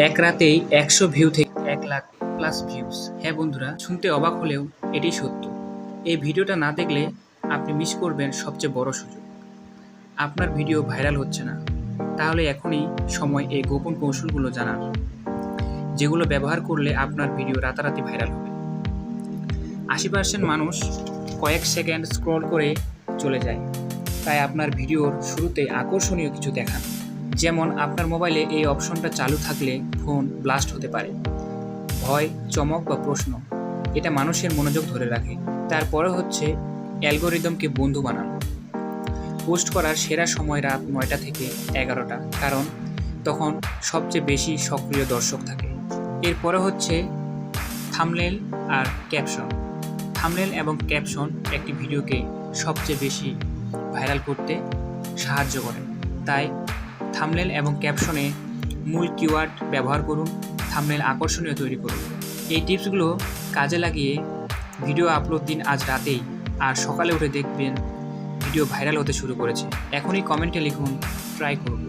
এক রাতেই ১০০ ভিউ থেকে ১,০০,০০০ প্লাস ভিউজ। হ্যাঁ বন্ধুরা, শুনতে অবাক হলেও এটি সত্য। এই ভিডিওটা না দেখলে আপনি মিস করবেন সবচেয়ে বড় সুযোগ। আপনার ভিডিও ভাইরাল হচ্ছে না, তাহলে এখনই সময় এই গোপন কৌশলগুলো জানার, যেগুলো ব্যবহার করলে আপনার ভিডিও রাতারাতি ভাইরাল হবে। ৮০% মানুষ কয়েক সেকেন্ড স্ক্রল করে চলে যায়, তাই আপনার ভিডিওর শুরুতে আকর্ষণীয় কিছু দেখান। যেমন আপনার মোবাইলে এই অপশনটা চালু থাকলে ফোন ব্লাস্ট হতে পারে। ভয়, চমক বা প্রশ্ন, এটা মানুষের মনোযোগ ধরে রাখে। তারপরে হচ্ছে অ্যালগোরিদমকে বন্ধু বানানো। পোস্ট করার সেরা সময় রাত ৯টা থেকে ১১টা, কারণ তখন সবচেয়ে বেশি সক্রিয় দর্শক থাকে। এরপরে হচ্ছে থাম্বনেল আর ক্যাপশন। থাম্বনেল এবং ক্যাপশন একটি ভিডিওকে সবচেয়ে বেশি ভাইরাল করতে সাহায্য করে। তাই থাম্বনেল এবং ক্যাপশনে মূল কিওয়ার্ড ব্যবহার করুন, থাম্বনেল আকর্ষণীয় তৈরি করুন। এই টিপসগুলো কাজে লাগিয়ে ভিডিও আপলোড দিন আজ রাতেই, আর সকালে উঠে দেখবেন ভিডিও ভাইরাল হতে শুরু করেছে। এখনই কমেন্টে লিখুন, ট্রাই করব।